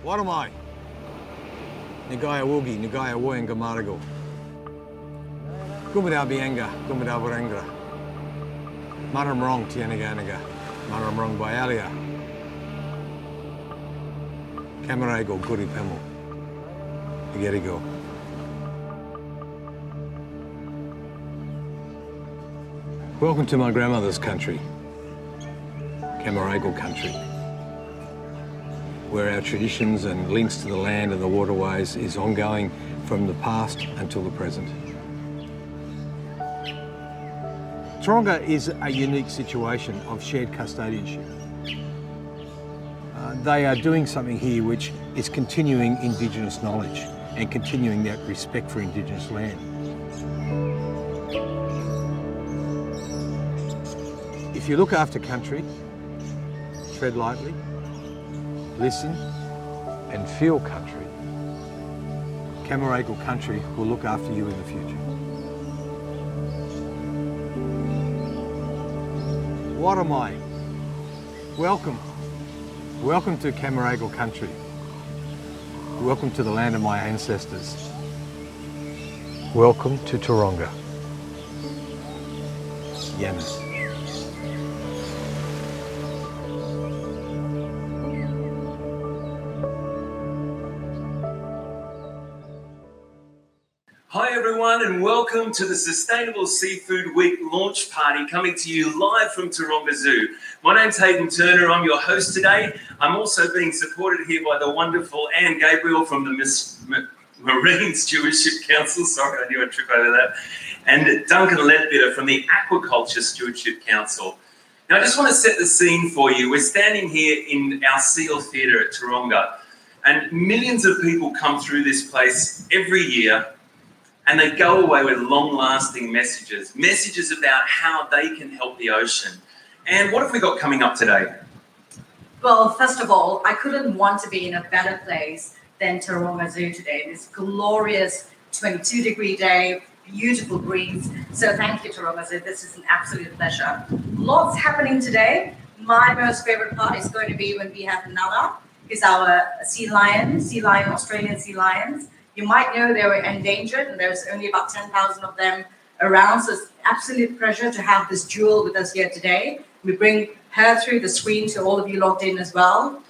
What am I? Nagaya Wugi, Nagaya Woyenga Marigo. Gumada Bienga, Gumada Warengra. Maramrong Tianaganaga, Maramrong Bialia. Cammeraigal, Guri Pemel. Go. Welcome to my grandmother's country, Cammeraigal country, where our traditions and links to the land and the waterways is ongoing from the past until the present. Taronga is a unique situation of shared custodianship. They are doing something here which is continuing Indigenous knowledge and continuing that respect for Indigenous land. If you look after country, tread lightly, listen and feel country, Cammeraigal country will look after you in the future. What am I? Welcome. Welcome to Cammeraigal country. Welcome to the land of my ancestors. Welcome to Taronga. Yamas. Hi everyone and welcome to the Sustainable Seafood Week launch party coming to you live from Taronga Zoo. My name's Hayden Turner, I'm your host today. I'm also being supported here by the wonderful Anne Gabriel from the Marine Stewardship Council, sorry I knew I'd trip over that, and Duncan Ledbetter from the Aquaculture Stewardship Council. Now I just want to set the scene for you. We're standing here in our Seal Theatre at Taronga and millions of people come through this place every year and they go away with long-lasting messages about how they can help the ocean. And what have we got coming up today? Well, first of all, I couldn't want to be in a better place than Taronga Zoo today. This glorious 22-degree day, beautiful breeze. So thank you, Taronga Zoo. This is an absolute pleasure. Lots happening today. My most favorite part is going to be when we have Nala, who's our Australian sea lions. You might know they were endangered and there's only about 10,000 of them around. So it's an absolute pleasure to have this jewel with us here today. We bring her through the screen to all of you logged in as well.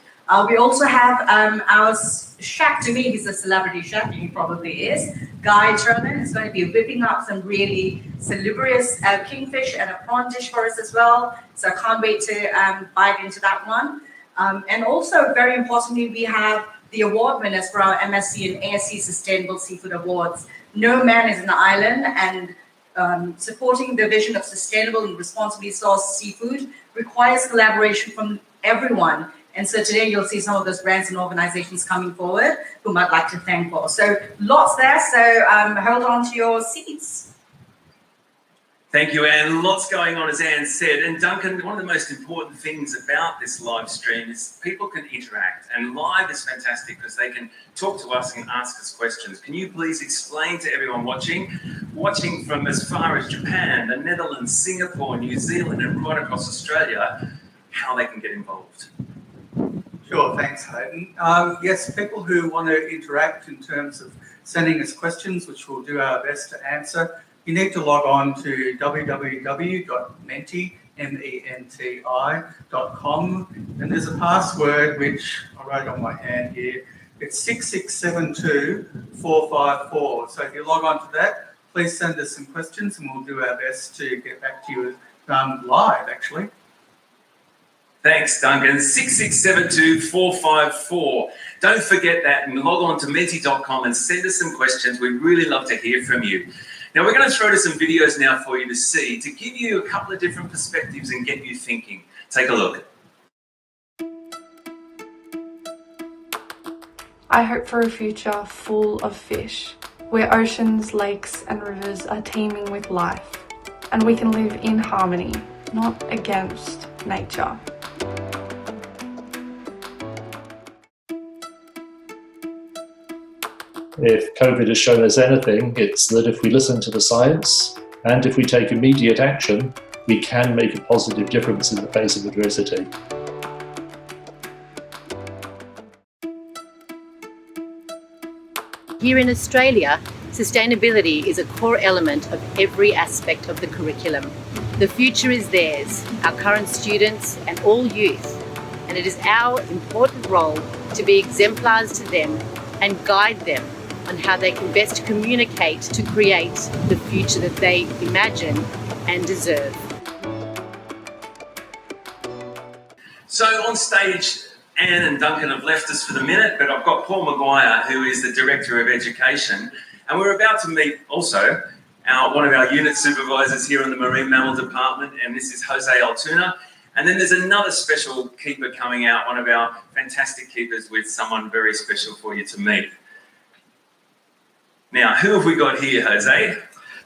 We also have our chef, to me, he's a celebrity chef, he probably is. Guy Turland is going to be whipping up some really salubrious kingfish and a prawn dish for us as well. So I can't wait to bite into that one. And also, very importantly, we have the award winners for our MSC and ASC Sustainable Seafood Awards. No man is an island, and supporting the vision of sustainable and responsibly sourced seafood requires collaboration from everyone. And so today you'll see some of those brands and organizations coming forward whom I'd like to thank for. So lots there, so hold on to your seats. Thank you, Anne. Lots going on, as Anne said. And Duncan, one of the most important things about this live stream is people can interact. And live is fantastic because they can talk to us and ask us questions. Can you please explain to everyone watching from as far as Japan, the Netherlands, Singapore, New Zealand, and right across Australia, how they can get involved? Sure, thanks, Hayden. Yes, people who want to interact in terms of sending us questions, which we'll do our best to answer, you need to log on to www.menti.com, and there's a password which I wrote on my hand here. It's 6672454. So if you log on to that, please send us some questions and we'll do our best to get back to you live, actually. Thanks, Duncan. 6672454. Don't forget that and log on to menti.com and send us some questions. We'd really love to hear from you. Now, we're going to throw to some videos now for you to see, to give you a couple of different perspectives and get you thinking. Take a look. I hope for a future full of fish, where oceans, lakes and rivers are teeming with life, and we can live in harmony, not against nature. If COVID has shown us anything, it's that if we listen to the science and if we take immediate action, we can make a positive difference in the face of adversity. Here in Australia, sustainability is a core element of every aspect of the curriculum. The future is theirs, our current students and all youth, and it is our important role to be exemplars to them and guide them on how they can best communicate to create the future that they imagine and deserve. So on stage, Anne and Duncan have left us for the minute, but I've got Paul Maguire, who is the Director of Education, and we're about to meet also one of our unit supervisors here in the Marine Mammal Department, and this is Jose Altuna. And then there's another special keeper coming out, one of our fantastic keepers with someone very special for you to meet. Now, who have we got here, Jose?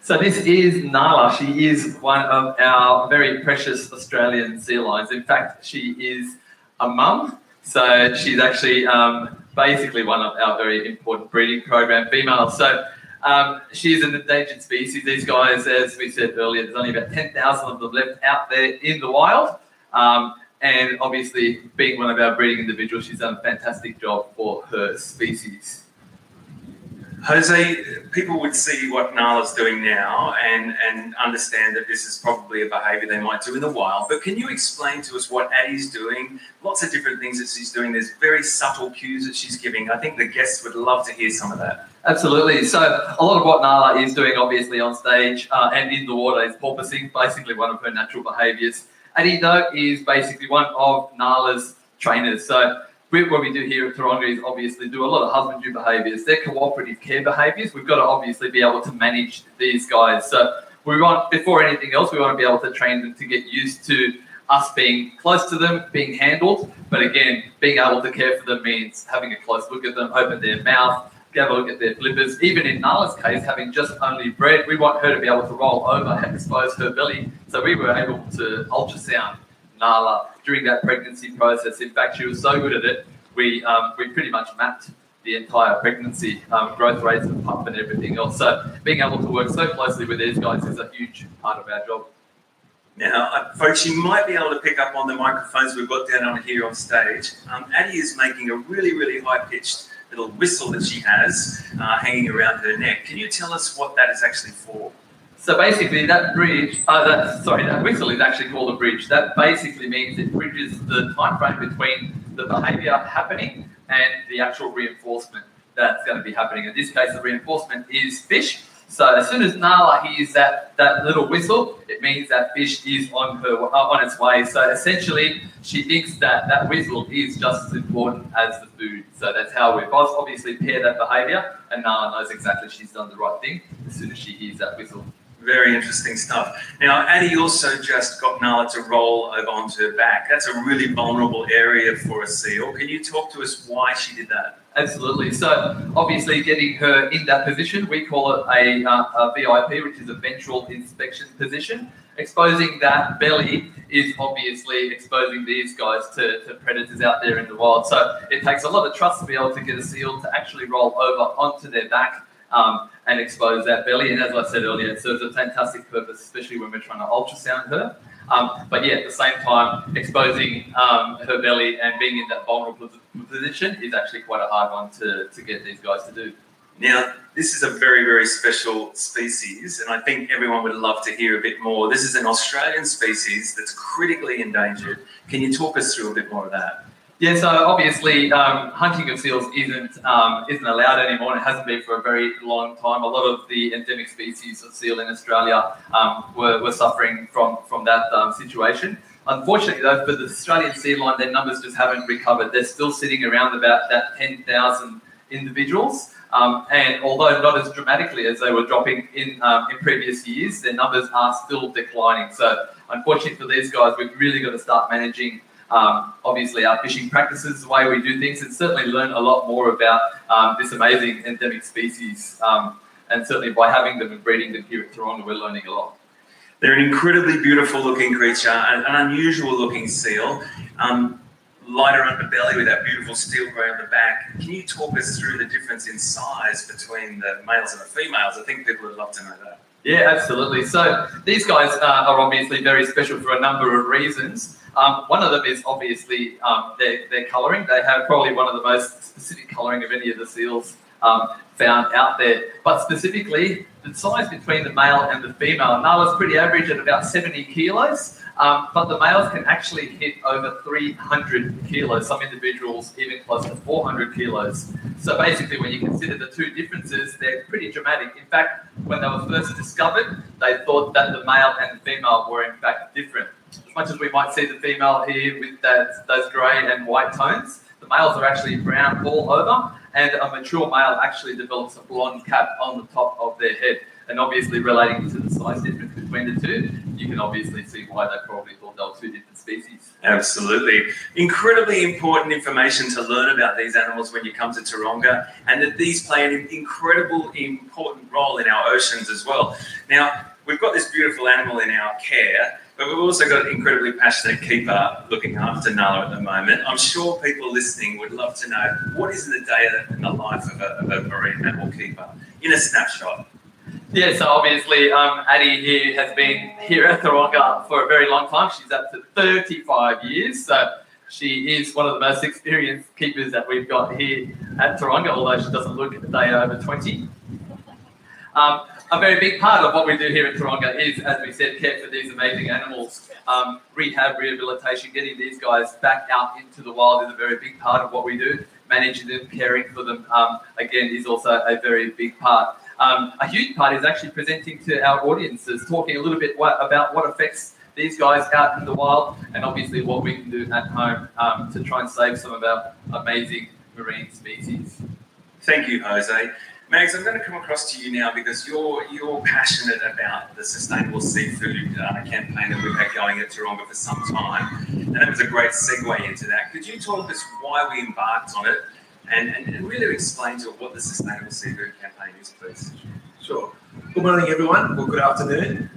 So this is Nala. She is one of our very precious Australian sea lions. In fact, she is a mum. So she's actually basically one of our very important breeding program females. So she's an endangered species. These guys, as we said earlier, there's only about 10,000 of them left out there in the wild. And obviously, being one of our breeding individuals, she's done a fantastic job for her species. Jose, people would see what Nala's doing now and understand that this is probably a behaviour they might do in the wild. But can you explain to us what Addie's doing? Lots of different things that she's doing. There's very subtle cues that she's giving. I think the guests would love to hear some of that. Absolutely. So a lot of what Nala is doing, obviously, on stage and in the water is porpoising, basically one of her natural behaviours. Addie, though, is basically one of Nala's trainers. So what we do here at Taronga is obviously do a lot of husbandry behaviours. They're cooperative care behaviours. We've got to obviously be able to manage these guys. So we want, before anything else, we want to be able to train them to get used to us being close to them, being handled. But again, being able to care for them means having a close look at them, open their mouth, have a look at their flippers. Even in Nala's case, having just only bred, we want her to be able to roll over and expose her belly. So we were able to ultrasound Nala during that pregnancy process. In fact, she was so good at it, we pretty much mapped the entire pregnancy, growth rates of the pump and everything else. So being able to work so closely with these guys is a huge part of our job. Now, folks, you might be able to pick up on the microphones we've got down on here on stage. Addie is making a really, really high-pitched little whistle that she has hanging around her neck. Can you tell us what that is actually for? So basically that that whistle is actually called a bridge. That basically means it bridges the time frame between the behaviour happening and the actual reinforcement that's going to be happening. In this case, the reinforcement is fish. So as soon as Nala hears that little whistle, it means that fish is on its way. So essentially, she thinks that whistle is just as important as the food. So that's how we obviously pair that behaviour, and Nala knows exactly she's done the right thing as soon as she hears that whistle. Very interesting stuff. Now, Addie also just got Nala to roll over onto her back. That's a really vulnerable area for a seal. Can you talk to us why she did that? Absolutely. So obviously getting her in that position, we call it a VIP, which is a ventral inspection position. Exposing that belly is obviously exposing these guys to predators out there in the wild. So it takes a lot of trust to be able to get a seal to actually roll over onto their back and expose that belly. And as I said earlier, it serves a fantastic purpose, especially when we're trying to ultrasound her. But yeah, at the same time, exposing her belly and being in that vulnerable position is actually quite a hard one to get these guys to do. Now, this is a very, very special species, and I think everyone would love to hear a bit more. This is an Australian species that's critically endangered. Can you talk us through a bit more of that? Yeah, so obviously hunting of seals isn't allowed anymore, and it hasn't been for a very long time. A lot of the endemic species of seal in Australia were suffering from that situation. Unfortunately, though, for the Australian sea lion, their numbers just haven't recovered. They're still sitting around about that 10,000 individuals. And although not as dramatically as they were dropping in previous years, their numbers are still declining. So unfortunately for these guys, we've really got to start managing obviously our fishing practices, the way we do things, and certainly learn a lot more about this amazing endemic species. And certainly by having them and breeding them here at Taronga, we're learning a lot. They're an incredibly beautiful looking creature, an unusual looking seal. Lighter underbelly with that beautiful steel grey on the back. Can you talk us through the difference in size between the males and the females? I think people would love to know that. Yeah, absolutely. So these guys are obviously very special for a number of reasons. One of them is obviously their colouring. They have probably one of the most specific colouring of any of the seals found out there. But specifically, the size between the male and the female, Nala's pretty average at about 70 kilos, but the males can actually hit over 300 kilos, some individuals even close to 400 kilos. So basically, when you consider the two differences, they're pretty dramatic. In fact, when they were first discovered, they thought that the male and the female were in fact different. As much as we might see the female here with those grey and white tones, the males are actually brown all over, and a mature male actually develops a blonde cap on the top of their head. And obviously, relating to the size difference between the two, you can obviously see why they probably thought they were two different species. Absolutely. Incredibly important information to learn about these animals when you come to Taronga, and that these play an incredible important role in our oceans as well. Now, we've got this beautiful animal in our care, but we've also got an incredibly passionate keeper looking after Nala at the moment. I'm sure people listening would love to know, what is the day in the life of a marine mammal keeper in a snapshot? Yeah, so obviously Addie here has been here at Taronga for a very long time. She's up to 35 years, so she is one of the most experienced keepers that we've got here at Taronga, although she doesn't look a day over 20. A very big part of what we do here at Taronga is, as we said, care for these amazing animals. Rehab, rehabilitation, getting these guys back out into the wild is a very big part of what we do. Managing them, caring for them, again, is also a very big part. A huge part is actually presenting to our audiences, talking a little bit about what affects these guys out in the wild, and obviously what we can do at home to try and save some of our amazing marine species. Thank you, Jose. Mags, I'm going to come across to you now because you're passionate about the sustainable seafood campaign that we've had going at Taronga for some time, and it was a great segue into that. Could you talk us why we embarked on it and really explain to us what the sustainable seafood campaign is, please? Sure. Good morning, everyone, or good afternoon.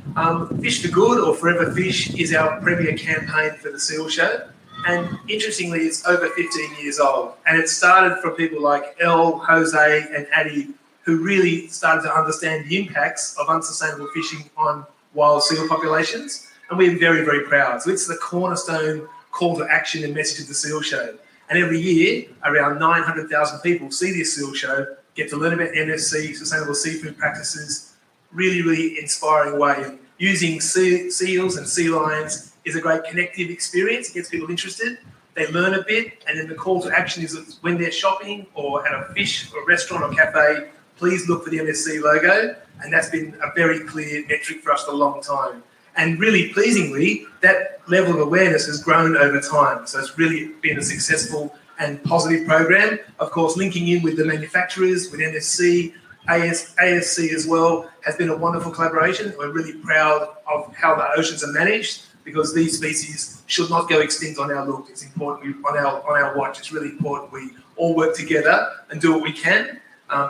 Fish for Good, or Forever Fish, is our premier campaign for the Seal Show. And interestingly, it's over 15 years old. And it started from people like Elle, Jose, and Addie, who really started to understand the impacts of unsustainable fishing on wild seal populations. And we're very, very proud. So it's the cornerstone call to action and message of the Seal Show. And every year, around 900,000 people see this Seal Show, get to learn about MSC, sustainable seafood practices, really, really inspiring way. And using seals and sea lions is a great connective experience. It gets people interested. They learn a bit, and then the call to action is when they're shopping or at a fish or restaurant or cafe, please look for the MSC logo. And that's been a very clear metric for us for a long time. And really pleasingly, that level of awareness has grown over time. So it's really been a successful and positive program. Of course, linking in with the manufacturers, with MSC, ASC as well, has been a wonderful collaboration. We're really proud of how the oceans are managed, because these species should not go extinct on our look. It's important on our watch. It's really important we all work together and do what we can.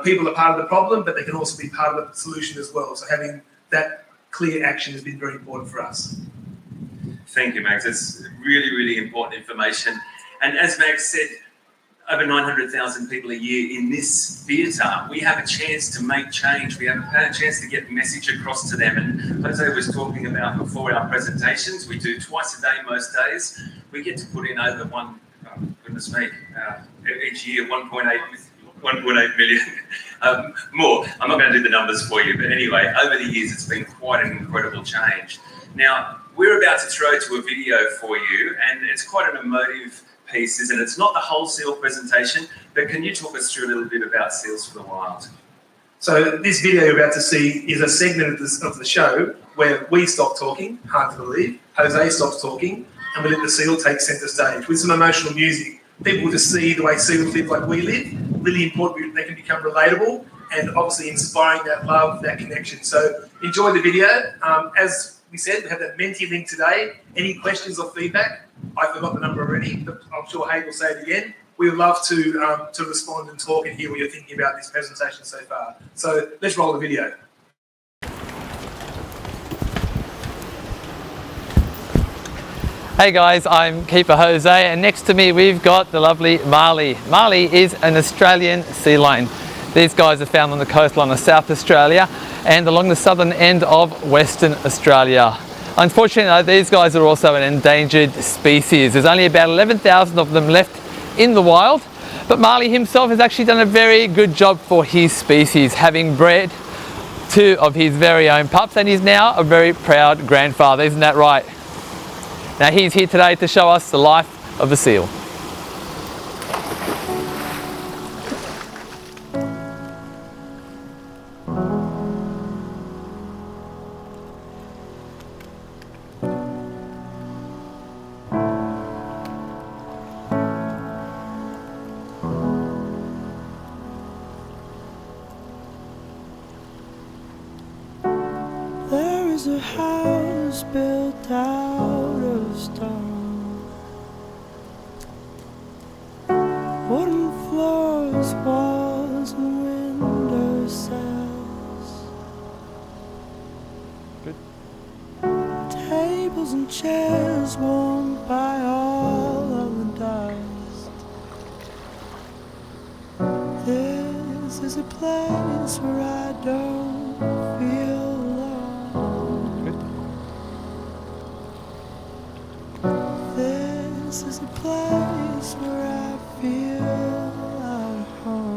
People are part of the problem, but they can also be part of the solution as well. So having that clear action has been very important for us. Thank you, Max. It's really, really important information. And as Max said, over 900,000 people a year in this theatre, we have a chance to make change. We have a chance to get the message across to them. And Jose was talking about before our presentations, we do twice a day most days. We get to put in over each year 1.8 million more. I'm not going to do the numbers for you, but anyway, over the years, it's been quite an incredible change. Now, we're about to throw to a video for you, and it's quite an emotive piece, isn't it? It's not the whole seal presentation, but can you talk us through a little bit about Seals for the Wild? So this video you're about to see is a segment of the show where we stop talking, hard to believe, Jose stops talking, and we let the seal take centre stage with some emotional music. People just see the way seals live like we live. Really important, they can become relatable and obviously inspiring that love, that connection. So enjoy the video. As we said, we have that Menti link today. Any questions or feedback? I forgot the number already, but I'm sure Hayden will say it again. We would love to respond and talk and hear what you're thinking about this presentation so far. So let's roll the video. Hey guys, I'm Keeper Jose, and next to me we've got the lovely Marley. Marley is an Australian sea lion. These guys are found on the coastline of South Australia and along the southern end of Western Australia. Unfortunately, these guys are also an endangered species. There's only about 11,000 of them left in the wild, But Marley himself has actually done a very good job for his species, having bred 2 of his very own pups, and he's now a very proud grandfather, isn't that right? Now he's here today to show us the life of a seal. There is a house built out of stone, wooden floors, walls and window sills. Good. Tables and chairs warmed by all of the dust. This is a place where I don't feel this is a place where I feel at home.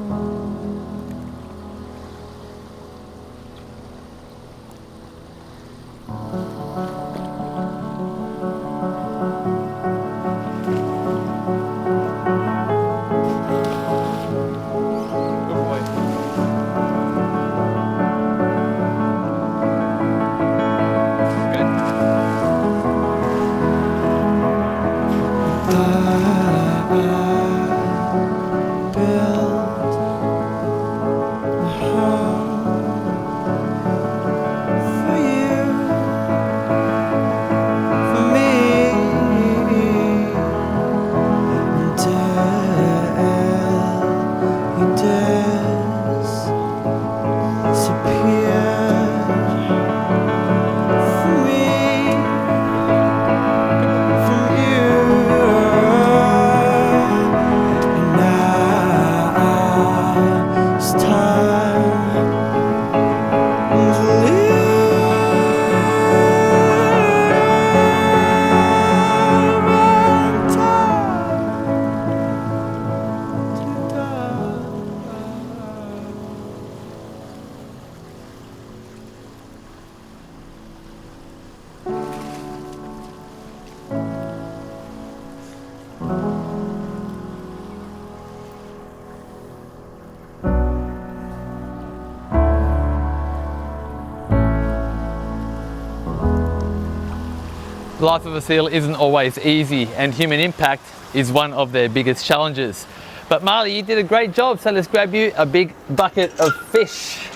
The life of a seal isn't always easy, and human impact is one of their biggest challenges. But Marley, you did a great job, so let's grab you a big bucket of fish.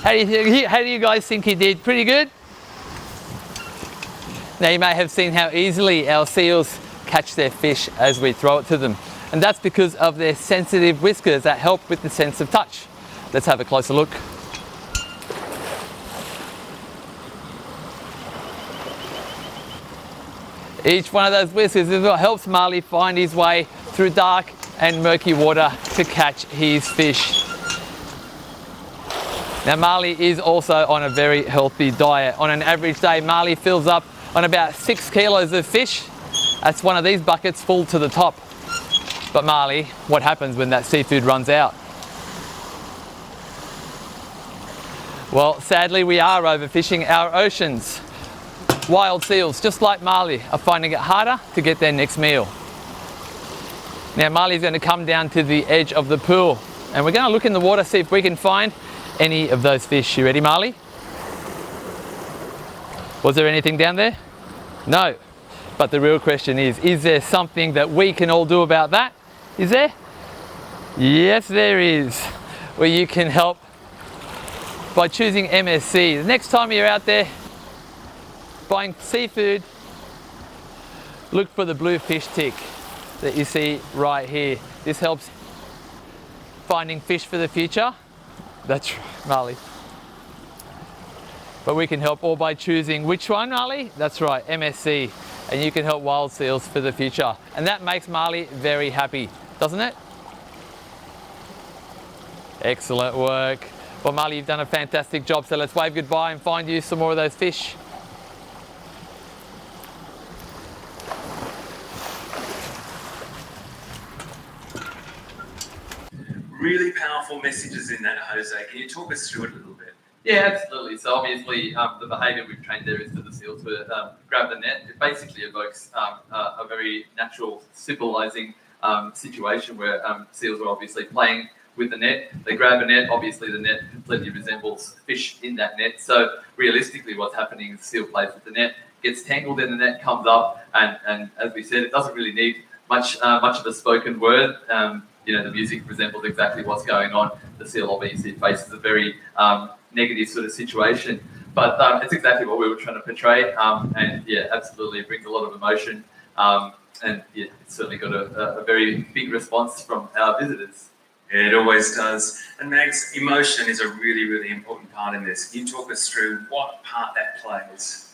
How do you guys think you did? Pretty good? Now you may have seen how easily our seals catch their fish as we throw it to them. And that's because of their sensitive whiskers that help with the sense of touch. Let's have a closer look. Each one of those whiskers is what helps Marley find his way through dark and murky water to catch his fish. Now Marley is also on a very healthy diet. On an average day, Marley fills up on about 6 kilos of fish. That's one of these buckets full to the top. But Marley, what happens when that seafood runs out? Well, sadly we are overfishing our oceans. Wild seals, just like Marley, are finding it harder to get their next meal. Now Marley's going to come down to the edge of the pool and we're going to look in the water, see if we can find any of those fish. You ready, Marley? Was there anything down there? No. But the real question is there something that we can all do about that? Is there? Yes, there is. Where you can help by choosing MSC. The next time you're out there buying seafood, look for the blue fish tick that you see right here. This helps finding fish for the future. That's right, Marley. But we can help all by choosing which one, Marley? That's right, MSC. And you can help wild seals for the future. And that makes Marley very happy, doesn't it? Excellent work. Well, Marley, you've done a fantastic job, so let's wave goodbye and find you some more of those fish. really powerful messages in that, Jose. Can you talk us through it a little bit? Yeah, absolutely. So obviously, the behaviour we've trained there is for the seal to grab the net. It basically evokes a very natural civilizing situation where seals are obviously playing with the net. They grab a net. Obviously, the net completely resembles fish in that net. So realistically, what's happening is the seal plays with the net, gets tangled in the net, comes up, and as we said, it doesn't really need much of a spoken word. The music resembles exactly what's going on. The seal obviously faces a very negative sort of situation, but it's exactly what we were trying to portray. And yeah, absolutely, it brings a lot of emotion. And yeah, it's certainly got a very big response from our visitors. Yeah, it always does. And Mags, emotion is a really, really important part in this. Can you talk us through what part that plays?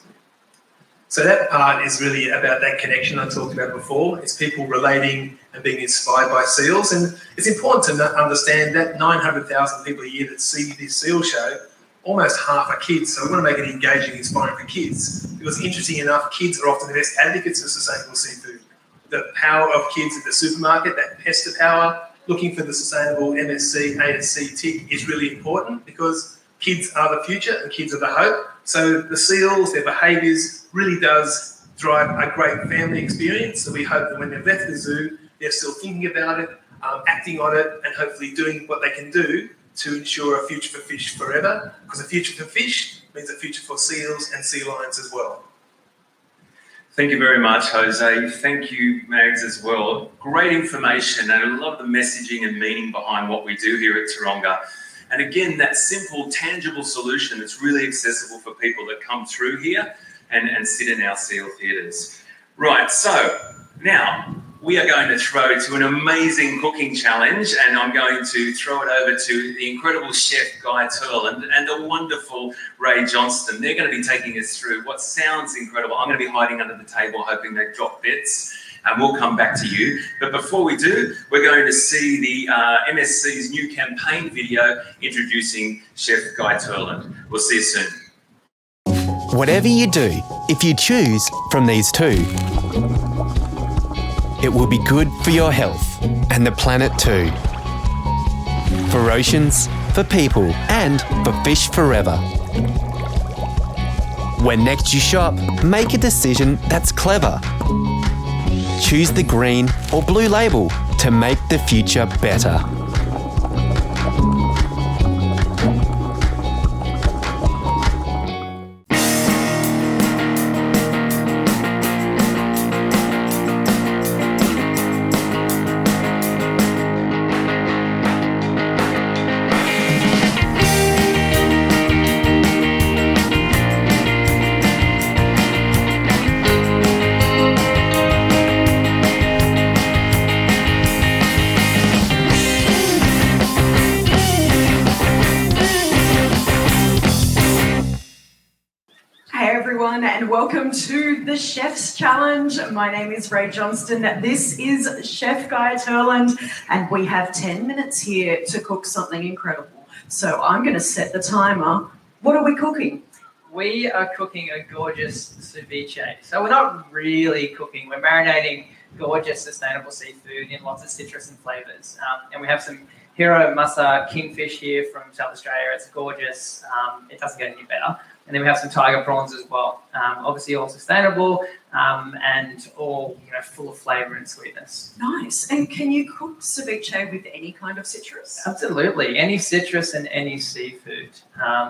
So that part is really about that connection I talked about before. It's people relating and being inspired by seals. And it's important to understand that 900,000 people a year that see this seal show, almost half are kids. So we want to make it engaging and inspiring for kids. Because interesting enough, kids are often the best advocates for sustainable seafood. The power of kids at the supermarket, that pester power, looking for the sustainable MSC-ASC tick is really important because kids are the future and kids are the hope. So the seals, their behaviours really does drive a great family experience. So we hope that when they've left the zoo, they're still thinking about it, acting on it, and hopefully doing what they can do to ensure a future for fish forever. Because a future for fish means a future for seals and sea lions as well. Thank you very much, Jose. Thank you, Mags, as well. Great information and a lot of the messaging and meaning behind what we do here at Taronga. And again, that simple, tangible solution that's really accessible for people that come through here and sit in our seal theatres. Right, so now we are going to throw to an amazing cooking challenge, and I'm going to throw it over to the incredible chef Guy Turland and the wonderful Rae Johnston. They're going to be taking us through what sounds incredible. I'm going to be hiding under the table hoping they drop bits, and we'll come back to you. But before we do, we're going to see the MSC's new campaign video introducing Chef Guy Turland. We'll see you soon. Whatever you do, if you choose from these two, it will be good for your health and the planet too. For oceans, for people, and for fish forever. When next you shop, make a decision that's clever. Choose the green or blue label to make the future better. And welcome to the Chef's Challenge. My name is Rae Johnston. This is Chef Guy Turland, and we have 10 minutes here to cook something incredible. So I'm going to set the timer. What are we cooking? We are cooking a gorgeous ceviche. So we're not really cooking. We're marinating gorgeous sustainable seafood in lots of citrus and flavours. And we have some Hero Masa kingfish here from South Australia. It's gorgeous. It doesn't get any better. And then we have some tiger prawns as well. Obviously all sustainable and all full of flavour and sweetness. Nice. And can you cook ceviche with any kind of citrus? Absolutely. Any citrus and any seafood.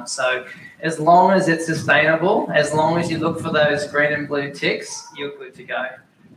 So as long as it's sustainable, as long as you look for those green and blue ticks, you're good to go.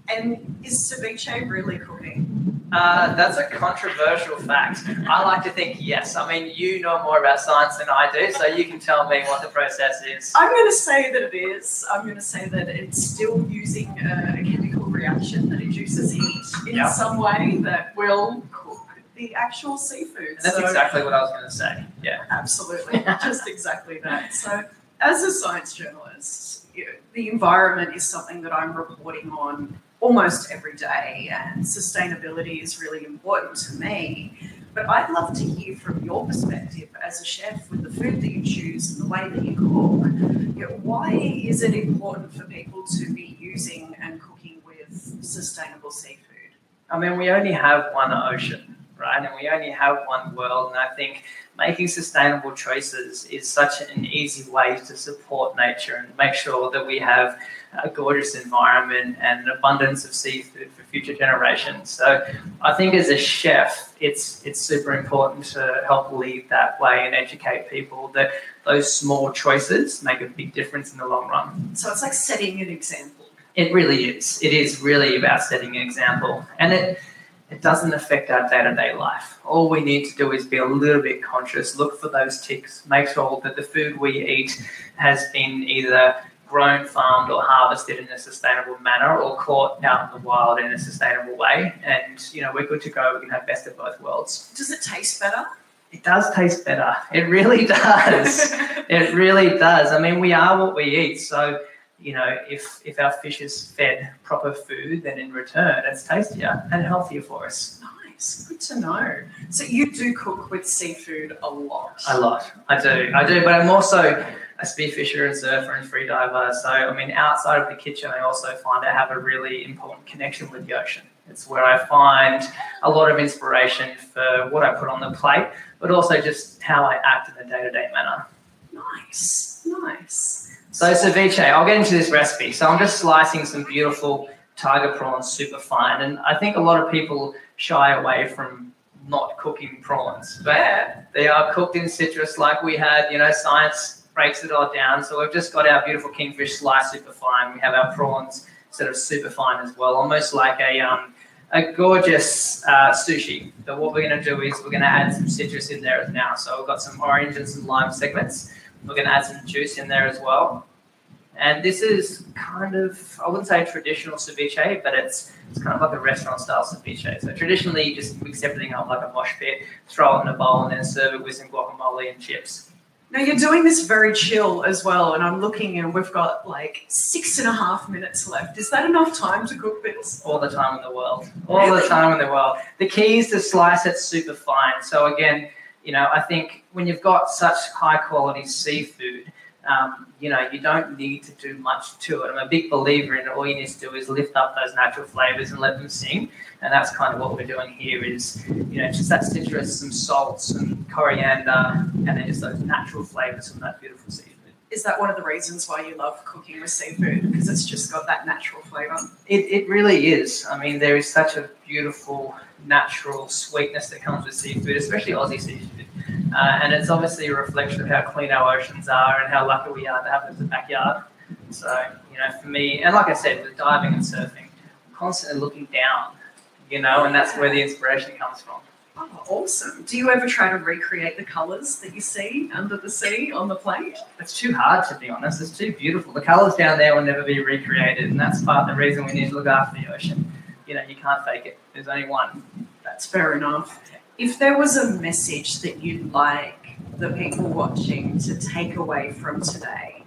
And is ceviche really cooking? That's a controversial fact. I like to think yes. I mean, you know more about science than I do, so you can tell me what the process is. I'm going to say that it is. I'm going to say that it's still using a chemical reaction that induces heat in some way that will cook the actual seafood. And that's exactly what I was going to say. Yeah. Absolutely. Just exactly that. So as a science journalist, the environment is something that I'm reporting on almost every day, and sustainability is really important to me. But I'd love to hear from your perspective as a chef with the food that you choose and the way that you cook. Why is it important for people to be using and cooking with sustainable seafood? I mean, we only have one ocean, right? And we only have one world. And I think making sustainable choices is such an easy way to support nature and make sure that we have a gorgeous environment and an abundance of seafood for future generations. So I think as a chef, it's super important to help lead that way and educate people that those small choices make a big difference in the long run. So it's like setting an example. It really is. It is really about setting an example. And it doesn't affect our day-to-day life. All we need to do is be a little bit conscious, look for those ticks, make sure that the food we eat has been either grown, farmed or harvested in a sustainable manner or caught out in the wild in a sustainable way. And, we're good to go. We can have best of both worlds. Does it taste better? It does taste better. It really does. It really does. I mean, we are what we eat. So, if our fish is fed proper food, then in return, it's tastier and healthier for us. Nice. Good to know. So you do cook with seafood a lot? A lot. I do. But I'm also a spearfisher and surfer and free diver. So, outside of the kitchen, I also find I have a really important connection with the ocean. It's where I find a lot of inspiration for what I put on the plate, but also just how I act in a day-to-day manner. Nice. So ceviche, I'll get into this recipe. So I'm just slicing some beautiful tiger prawns super fine. And I think a lot of people shy away from not cooking prawns. But they are cooked in citrus like we had, science breaks it all down. So we've just got our beautiful kingfish sliced super fine. We have our prawns sort of super fine as well, almost like a gorgeous sushi. But what we're going to do is we're going to add some citrus in there now. So we've got some orange and some lime segments. We're going to add some juice in there as well. And this is kind of, I wouldn't say traditional ceviche, but it's kind of like a restaurant style ceviche. So traditionally, you just mix everything up like a mosh pit, throw it in a bowl, and then serve it with some guacamole and chips. Now you're doing this very chill as well, and I'm looking and we've got like 6.5 minutes left. Is that enough time to cook this? All the time in the world. All the time in the world. The key is to slice it super fine. So again, I think when you've got such high quality seafood, you don't need to do much to it. I'm a big believer in all you need to do is lift up those natural flavors and let them sing. And that's kind of what we're doing here is, just that citrus, some salt, some coriander, and then just those natural flavors from that beautiful seafood. Is that one of the reasons why you love cooking with seafood? Because it's just got that natural flavour? It really is. There is such a beautiful natural sweetness that comes with seafood, especially Aussie seafood. And it's obviously a reflection of how clean our oceans are and how lucky we are to have it as a backyard. So, for me, and like I said, with diving and surfing, I'm constantly looking down, and that's where the inspiration comes from. Oh, awesome. Do you ever try to recreate the colours that you see under the sea on the plate? It's too hard, to be honest. It's too beautiful. The colours down there will never be recreated, and that's part of the reason we need to look after the ocean. You can't fake it. There's only one. That's fair enough. If there was a message that you'd like the people watching to take away from today,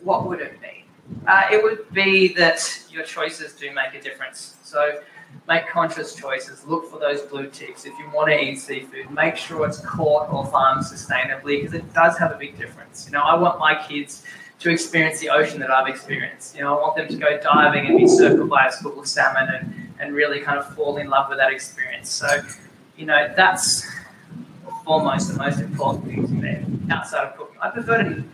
what would it be? It would be that your choices do make a difference. So make conscious choices. Look for those blue ticks. If you want to eat seafood, make sure it's caught or farmed sustainably because it does have a big difference. I want my kids to experience the ocean that I've experienced. I want them to go diving and be circled by a school of salmon and really kind of fall in love with that experience. So, that's foremost the most important thing to me outside of cooking. I prefer to,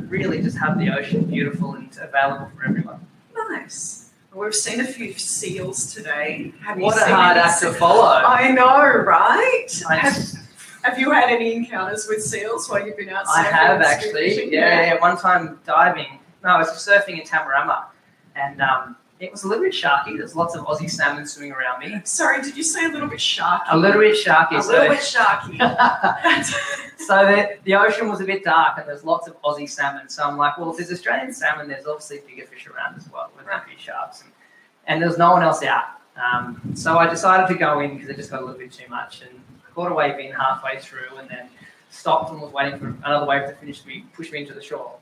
really just have the ocean beautiful and available for everyone. Nice. We've seen a few seals today. What a hard act to follow. I know, right? Have you had any encounters with seals while you've been out surfing? I have actually. Yeah. One time I was surfing in Tamarama, and it was a little bit sharky. There's lots of Aussie salmon swimming around me. Sorry, did you say a little bit sharky? A little bit sharky. A little bit sharky. So the ocean was a bit dark and there's lots of Aussie salmon. So I'm like, well, if there's Australian salmon, there's obviously bigger fish around as well, with a few sharks. And there was no one else out. So I decided to go in because it just got a little bit too much. And I caught a wave in halfway through and then stopped and was waiting for another wave to push me into the shore.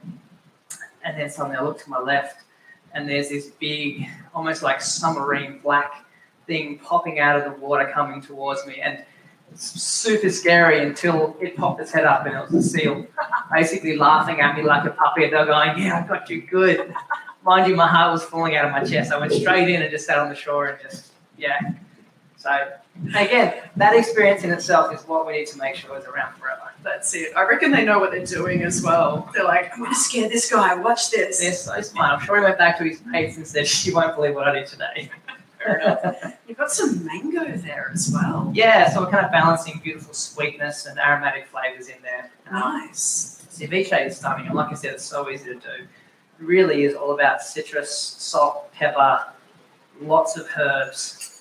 And then suddenly I looked to my left and there's this big, almost like submarine black thing popping out of the water coming towards me. And it's super scary until it popped its head up and it was a seal, basically laughing at me like a puppy. And they're going, yeah, I got you good. Mind you, my heart was falling out of my chest. I went straight in and just sat on the shore and just, So again, that experience in itself is what we need to make sure is around forever. That's it. I reckon they know what they're doing as well. They're like, I'm going to scare this guy. Watch this. They're so smart. I'm sure he went back to his mates and said, "You won't believe what I did today." Fair enough. You've got some mango there as well. Yeah, so we're kind of balancing beautiful sweetness and aromatic flavours in there. Nice. Ceviche is stunning, and like I said, it's so easy to do. It really is all about citrus, salt, pepper, lots of herbs.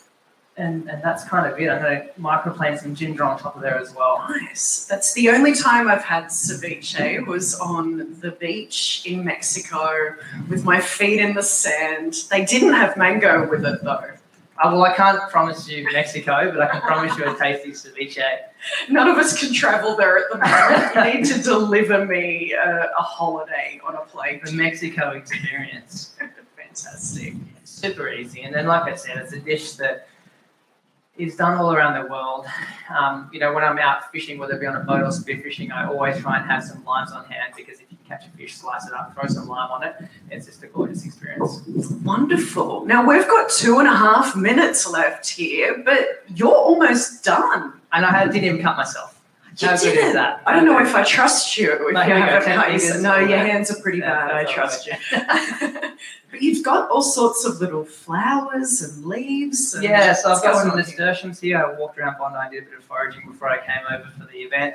And that's kind of it. I'm going to microplane some ginger on top of there as well. Nice. That's the only time I've had ceviche was on the beach in Mexico with my feet in the sand. They didn't have mango with it though. Well, I can't promise you Mexico, but I can promise you a tasty ceviche. None of us can travel there at the moment. You need to deliver me a holiday on a plate. The Mexico experience. Fantastic. It's super easy. And then, like I said, it's a dish that is done all around the world. You know, when I'm out fishing, whether it be on a boat or spearfishing, I always try and have some limes on hand because if you catch a fish, slice it up, throw some lime on it, it's just a gorgeous experience. Wonderful. Now, we've got 2.5 minutes left here, but you're almost done. And I didn't even cut myself. You didn't. That? I don't know if I trust you. If no, you haven't cut yourself. No, your hands are pretty bad. I trust you. But you've got all sorts of little flowers and leaves. And yeah, so I've got some nasturtiums here. I walked around Bondi and did a bit of foraging before I came over for the event.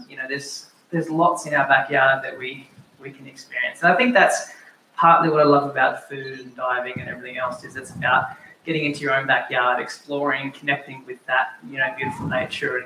You know, there's lots in our backyard that we can experience. And I think that's partly what I love about food and diving and everything else is it's about getting into your own backyard, exploring, connecting with that, you know, beautiful nature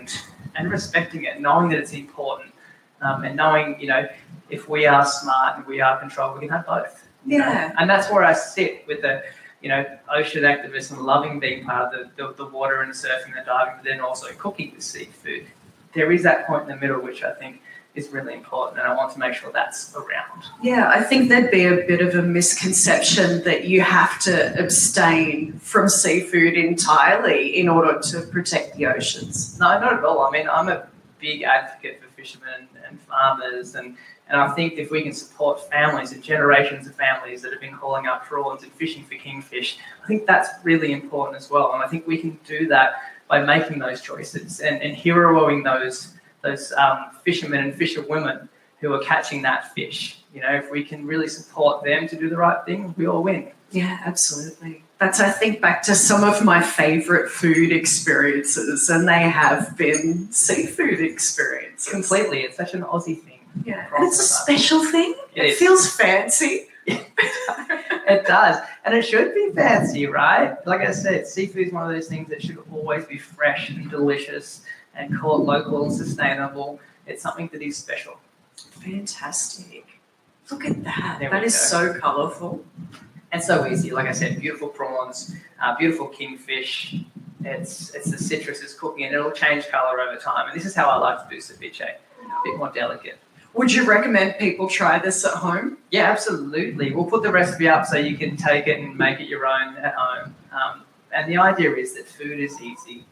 and respecting it, knowing that it's important, and knowing, you know, if we are smart and we are controlled, we can have both. Yeah. And that's where I sit with the, you know, ocean activism, loving being part of the water and surfing and diving, but then also cooking the seafood. There is that point in the middle which I think is really important, and I want to make sure that's around. Yeah, I think there'd be a bit of a misconception that you have to abstain from seafood entirely in order to protect the oceans. No, not at all. I mean, I'm a big advocate for fishermen and farmers, and I think if we can support families and generations of families that have been calling up prawns and fishing for kingfish, I think that's really important as well. And I think we can do that by making those choices and heroing those fishermen and fisherwomen who are catching that fish. You know, if we can really support them to do the right thing, we all win. Yeah, absolutely. That's, I think, back to some of my favourite food experiences, and they have been seafood experiences. Completely. It's such an Aussie thing. Yeah, and it's a special thing. It feels fancy. It does. And it should be fancy, right? Like I said, seafood is one of those things that should always be fresh and delicious and caught local and sustainable. It's something that is special. Fantastic. Look at that. There That we is go. so colourful. And so easy. Like I said, beautiful prawns, beautiful kingfish. It's the citrus is cooking and it'll change colour over time. And this is how I like to do ceviche. A bit more delicate. Would you recommend people try this at home? Yeah, absolutely. We'll put the recipe up so you can take it and make it your own at home. And the idea is that food is easy.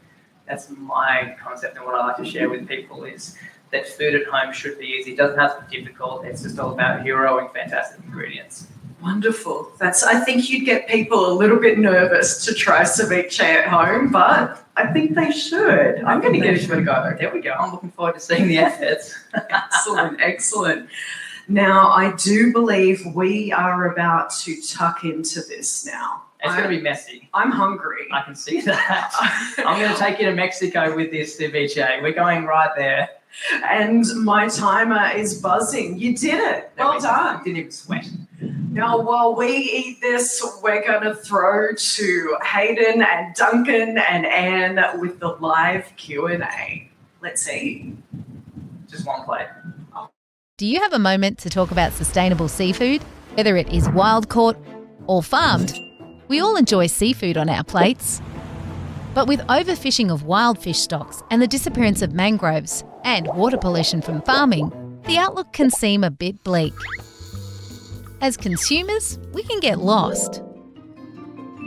That's my concept, and what I like to share with people is that food at home should be easy. It doesn't have to be difficult. It's just all about heroing fantastic ingredients. Wonderful. I think you'd get people a little bit nervous to try ceviche at home, but I think they should. I'm going to give it a go. There we go. I'm looking forward to seeing the efforts. Excellent, excellent. Now, I do believe we are about to tuck into this now. It's going to be messy. I'm hungry. I can see that. I'm going to take you to Mexico with this ceviche. We're going right there. And my timer is buzzing. You did it. Well done. I didn't even sweat. Now, while we eat this, we're going to throw to Hayden and Duncan and Anne with the live Q&A. Let's eat. Just one plate. Do you have a moment to talk about sustainable seafood? Whether it is wild caught or farmed, we all enjoy seafood on our plates. But with overfishing of wild fish stocks and the disappearance of mangroves and water pollution from farming, the outlook can seem a bit bleak. As consumers, we can get lost.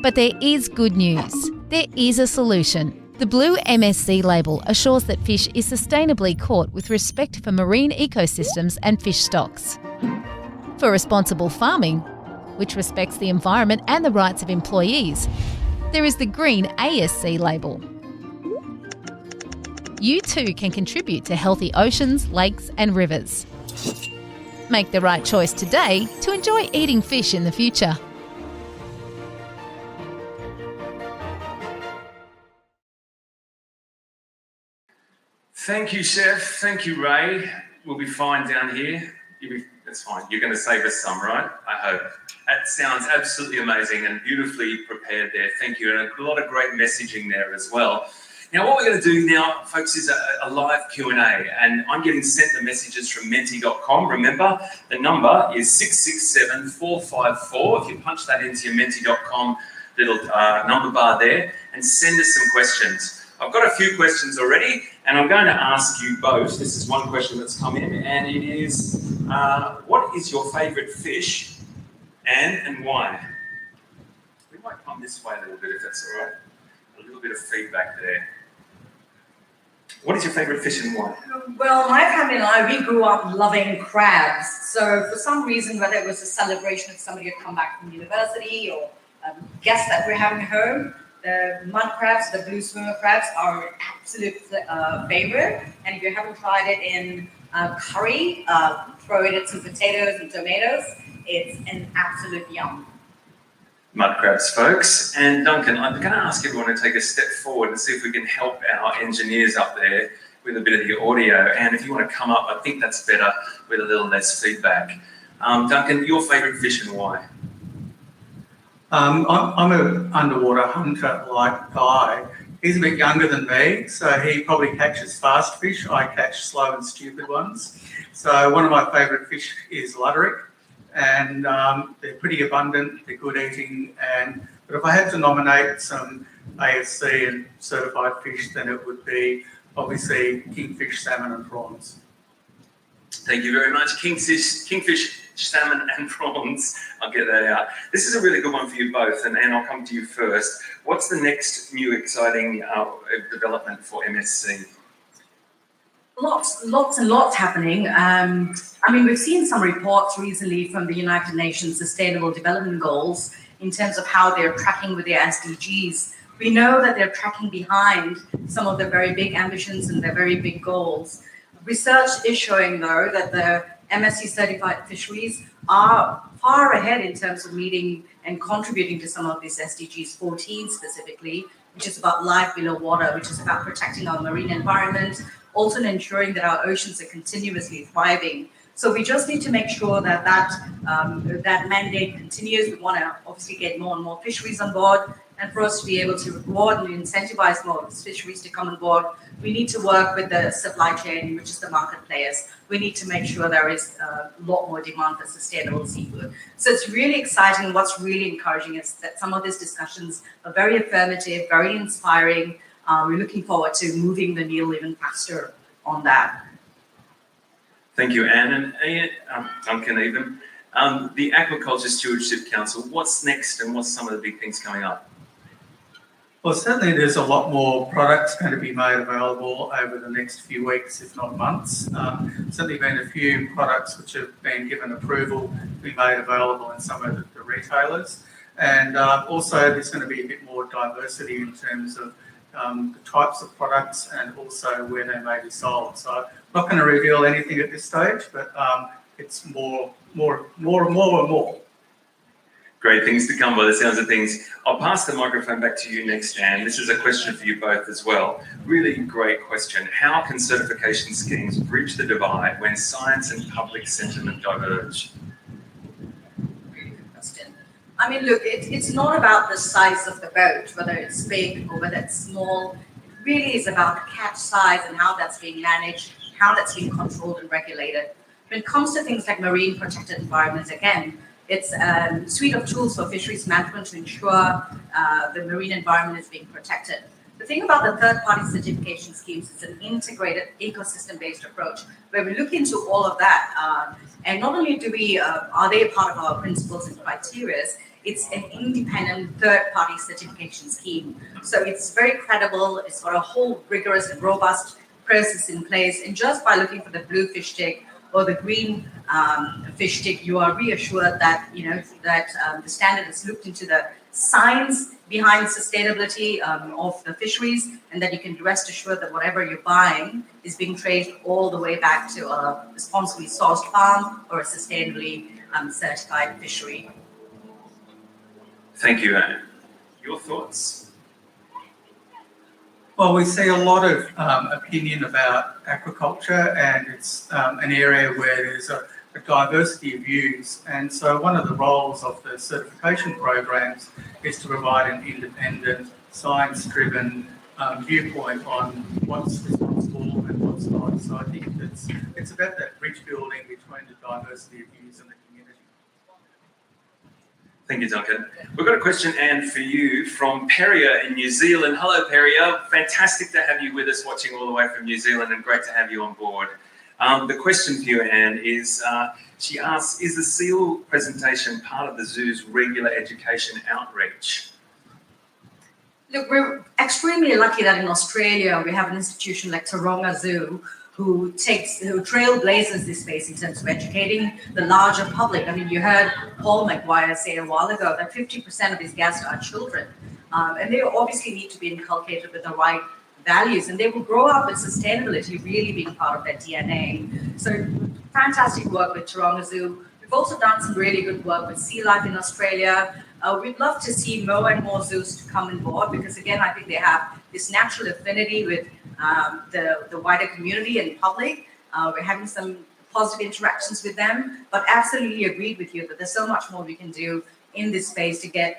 But there is good news. There is a solution. The blue MSC label assures that fish is sustainably caught with respect for marine ecosystems and fish stocks. For responsible farming, which respects the environment and the rights of employees, there is the green ASC label. You too can contribute to healthy oceans, lakes and rivers. Make the right choice today to enjoy eating fish in the future. Thank you, Chef. Thank you, Rae. We'll be fine down here. That's fine. You're going to save us some, right? I hope. That sounds absolutely amazing and beautifully prepared there. Thank you. And a lot of great messaging there as well. Now, what we're going to do now, folks, is a live Q&A. And I'm getting sent the messages from menti.com. Remember, the number is 667-454. If you punch that into your menti.com little number bar there and send us some questions. I've got a few questions already, and I'm going to ask you both. This is one question that's come in, and it is, what is your favourite fish, Anne, and why? We might come this way a little bit, if that's all right. A little bit of feedback there. What is your favourite fish and why? Well, my family and I, we grew up loving crabs. So for some reason, whether it was a celebration of somebody had come back from university or guests that we're having home, the mud crabs, the blue swimmer crabs are an absolute favorite. And if you haven't tried it in curry, throw it in some potatoes and tomatoes. It's an absolute yum. Mud crabs, folks. And Duncan, I'm going to ask everyone to take a step forward and see if we can help our engineers up there with a bit of the audio. And if you want to come up, I think that's better with a little less feedback. Duncan, your favourite fish and why? I'm an underwater hunter like Guy. He's a bit younger than me, so he probably catches fast fish. I catch slow and stupid ones. So one of my favourite fish is luderick, and they're pretty abundant, they're good eating. But if I had to nominate some ASC and certified fish, then it would be obviously kingfish, salmon and prawns. Thank you very much. Kingfish, salmon and prawns. I'll get that out. This is a really good one for you both, and Anne, I'll come to you first. What's the next new exciting development for MSC? Lots and lots happening. We've seen some reports recently from the United Nations Sustainable Development Goals in terms of how they're tracking with their SDGs. We know that they're tracking behind some of the very big ambitions and their very big goals. Research is showing, though, that the MSC certified fisheries are far ahead in terms of meeting and contributing to some of these SDGs 14 specifically, which is about life below water, which is about protecting our marine environment, also ensuring that our oceans are continuously thriving. So we just need to make sure that that mandate continues. We want to obviously get more and more fisheries on board. And for us to be able to reward and incentivize more fisheries to come on board, we need to work with the supply chain, which is the market players. We need to make sure there is a lot more demand for sustainable seafood. So it's really exciting. What's really encouraging is that some of these discussions are very affirmative, very inspiring. We're looking forward to moving the needle even faster on that. Thank you, Anne, and Duncan even. The Aquaculture Stewardship Council, what's next and what's some of the big things coming up? Well, certainly there's a lot more products going to be made available over the next few weeks, if not months. Certainly been a few products which have been given approval to be made available in some of the retailers. And also there's going to be a bit more diversity in terms of the types of products and also where they may be sold. So I'm not going to reveal anything at this stage, but it's more and more. Great things to come by the sounds of things. I'll pass the microphone back to you next, Anne. This is a question for you both as well. Really great question. How can certification schemes bridge the divide when science and public sentiment diverge? Really good question. Look, it's not about the size of the boat, whether it's big or whether it's small. It really is about the catch size and how that's being managed, how that's being controlled and regulated. When it comes to things like marine protected environments, again, it's a suite of tools for fisheries management to ensure the marine environment is being protected. The thing about the third-party certification schemes is an integrated ecosystem-based approach where we look into all of that. And not only do we are they part of our principles and criteria, it's an independent third-party certification scheme. So it's very credible. It's got a whole rigorous and robust process in place. And just by looking for the blue fish stick or the green fish stick, you are reassured that the standard has looked into the science behind sustainability of the fisheries, and that you can rest assured that whatever you're buying is being traced all the way back to a responsibly sourced farm or a sustainably certified fishery. Thank you, Anne. Your thoughts? Well, we see a lot of opinion about aquaculture, and it's an area where there's a diversity of views. And so one of the roles of the certification programs is to provide an independent, science-driven viewpoint on what's responsible and what's not. So I think it's about that bridge building between the diversity of views and the community. Thank you, Duncan. We've got a question, Anne, for you from Peria in New Zealand. Hello, Peria. Fantastic to have you with us watching all the way from New Zealand, and great to have you on board. The question for you, Anne, is she asks, is the seal presentation part of the zoo's regular education outreach? Look, we're extremely lucky that in Australia we have an institution like Taronga Zoo who trailblazes this space in terms of educating the larger public. I mean, you heard Paul McGuire say a while ago that 50% of his guests are children, and they obviously need to be inculcated with the right values, and they will grow up with sustainability really being part of their DNA. So fantastic work with Taronga Zoo. We've also done some really good work with sea life in Australia. We'd love to see more and more zoos to come on board, because again, I think they have this natural affinity with the wider community and public. We're having some positive interactions with them, but absolutely agreed with you that there's so much more we can do in this space to get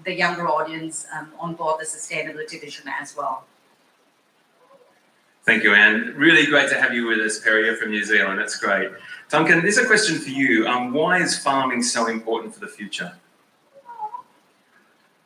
the younger audience on board the sustainability vision as well. Thank you, Anne. Really great to have you with us, Peria from New Zealand. That's great. Duncan, there's a question for you. Why is farming so important for the future?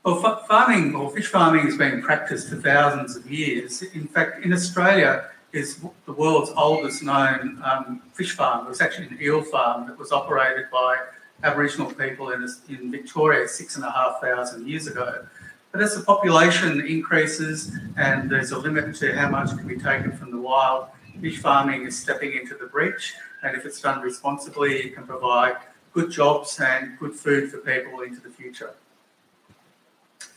Well, farming or fish farming has been practiced for thousands of years. In fact, in Australia is the world's oldest known fish farm. It was actually an eel farm that was operated by Aboriginal people in Victoria 6,500 years ago. But as the population increases and there's a limit to how much can be taken from the wild, fish farming is stepping into the breach. And if it's done responsibly, it can provide good jobs and good food for people into the future.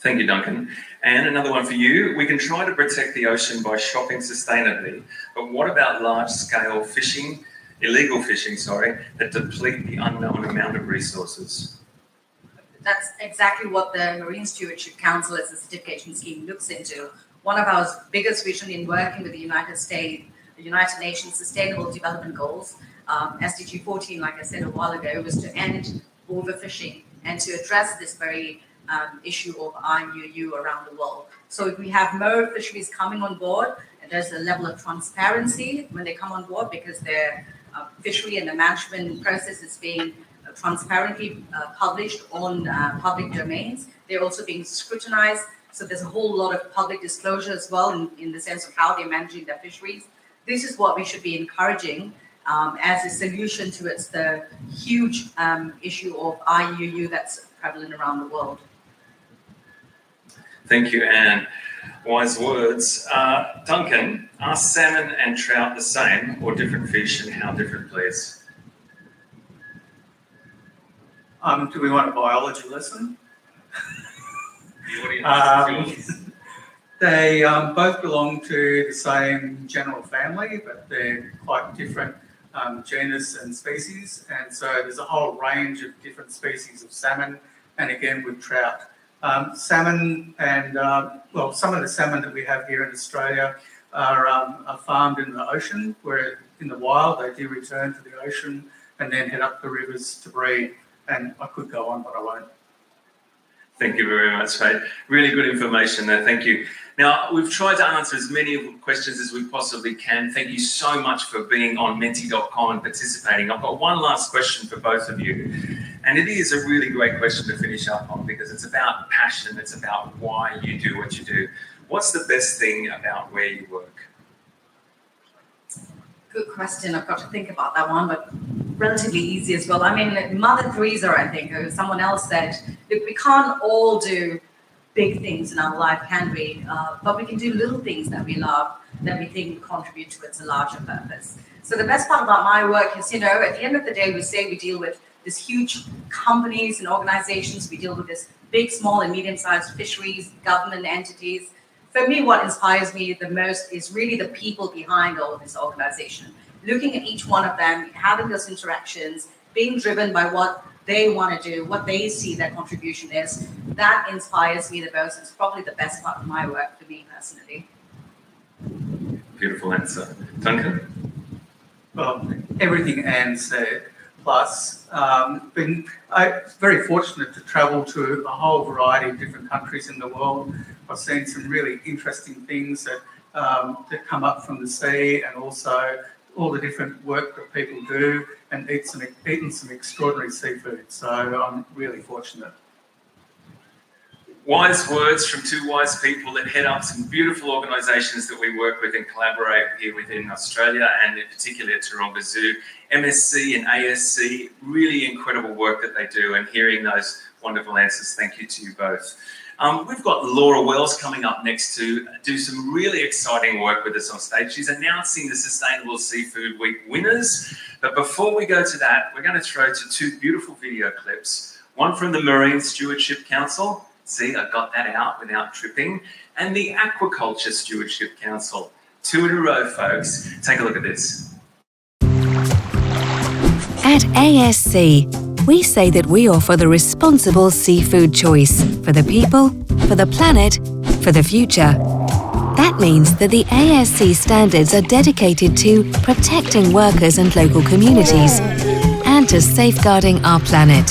Thank you, Duncan. And another one for you. We can try to protect the ocean by shopping sustainably, but what about large-scale fishing, illegal fishing, that deplete the unknown amount of resources? That's exactly what the Marine Stewardship Council as a certification scheme looks into. One of our biggest vision in working with the United Nations Sustainable Development Goals, SDG 14, like I said a while ago, was to end overfishing and to address this very issue of IUU around the world. So if we have more fisheries coming on board, and there's a level of transparency when they come on board, because their fishery and the management process is being transparently published on public domains. They're also being scrutinized. So there's a whole lot of public disclosure as well in the sense of how they're managing their fisheries. This is what we should be encouraging as a solution towards the huge issue of IUU that's prevalent around the world. Thank you, Anne. Wise words. Duncan, are salmon and trout the same or different fish, and how different, please? Do we want a biology lesson? The audience is yours. They both belong to the same general family, but they're quite different genus and species. And so there's a whole range of different species of salmon, and again with trout. Salmon and, some of the salmon that we have here in Australia are farmed in the ocean, where in the wild they do return to the ocean and then head up the rivers to breed. And I could go on, but I won't. Thank you very much, Hayden. Really good information there. Thank you. Now, we've tried to answer as many questions as we possibly can. Thank you so much for being on menti.com and participating. I've got one last question for both of you. And it is a really great question to finish up on, because it's about passion. It's about why you do what you do. What's the best thing about where you work? Good question. I've got to think about that one, but relatively easy as well. I mean, Mother Teresa, I think, or someone else said, look, we can't all do big things in our life, can we? But we can do little things that we love, that we think contribute towards a larger purpose. So the best part about my work is, at the end of the day, we say we deal with these huge companies and organizations. We deal with this big, small, and medium-sized fisheries, government entities. For me, what inspires me the most is really the people behind all of this organization. Looking at each one of them, having those interactions, being driven by what they want to do, what they see their contribution is, that inspires me the most. It's probably the best part of my work for me personally. Beautiful answer. Duncan? Well, everything Anne said, plus I'm very fortunate to travel to a whole variety of different countries in the world. I've seen some really interesting things that come up from the sea, and also all the different work that people do, and eaten some extraordinary seafood. So I'm really fortunate. Wise words from two wise people that head up some beautiful organisations that we work with and collaborate here within Australia, and in particular Taronga Zoo, MSC and ASC. Really incredible work that they do, and hearing those wonderful answers, thank you to you both. We've got Laura Wells coming up next to do some really exciting work with us on stage. She's announcing the Sustainable Seafood Week winners. But before we go to that, we're going to throw to two beautiful video clips. One from the Marine Stewardship Council. See, I got that out without tripping. And the Aquaculture Stewardship Council. 2 in a row, folks. Take a look at this. At ASC, we say that we offer the responsible seafood choice for the people, for the planet, for the future. That means that the ASC standards are dedicated to protecting workers and local communities and to safeguarding our planet.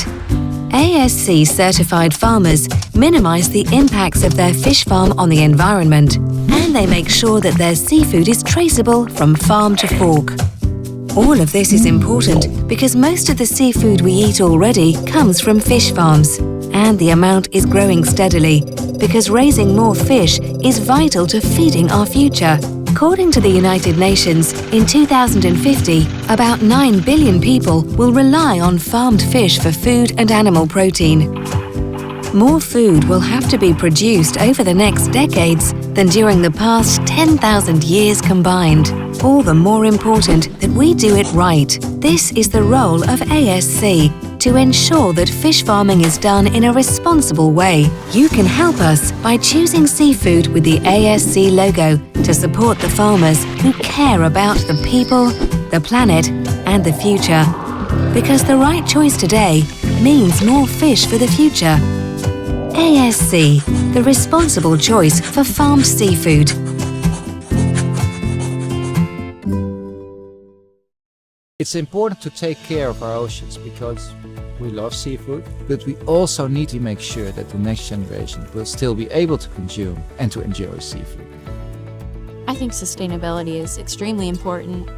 ASC certified farmers minimise the impacts of their fish farm on the environment, and they make sure that their seafood is traceable from farm to fork. All of this is important because most of the seafood we eat already comes from fish farms, and the amount is growing steadily because raising more fish is vital to feeding our future. According to the United Nations, in 2050, about 9 billion people will rely on farmed fish for food and animal protein. More food will have to be produced over the next decades than during the past 10,000 years combined. All the more important that we do it right. This is the role of ASC, to ensure that fish farming is done in a responsible way. You can help us by choosing seafood with the ASC logo to support the farmers who care about the people, the planet, and the future. Because the right choice today means more fish for the future. ASC, the responsible choice for farmed seafood. It's important to take care of our oceans because we love seafood, but we also need to make sure that the next generation will still be able to consume and to enjoy seafood. I think sustainability is extremely important.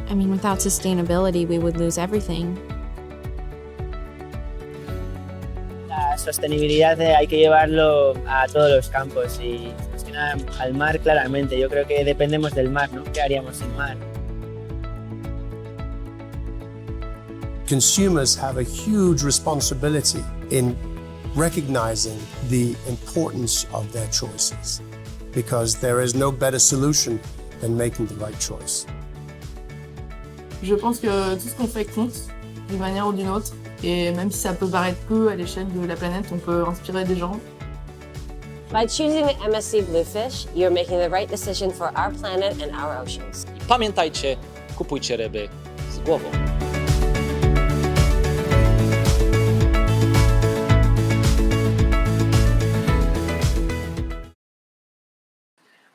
I mean, without sustainability, we would lose everything. La sostenibilidad hay que llevarlo a todos los campos y al mar claramente. Yo creo que dependemos del mar, ¿no? ¿Qué haríamos sin mar? Consumers have a huge responsibility in recognizing the importance of their choices, because there is no better solution than making the right choice. Je pense que tout ce qu'on fait compte d'une manière ou d'une autre, et même si ça peut paraître peu à l'échelle de la planète, on peut inspirer des gens. By choosing the MSC Bluefish, you're making the right decision for our planet and our oceans. Pamiętajcie, kupujcie ryby z głową.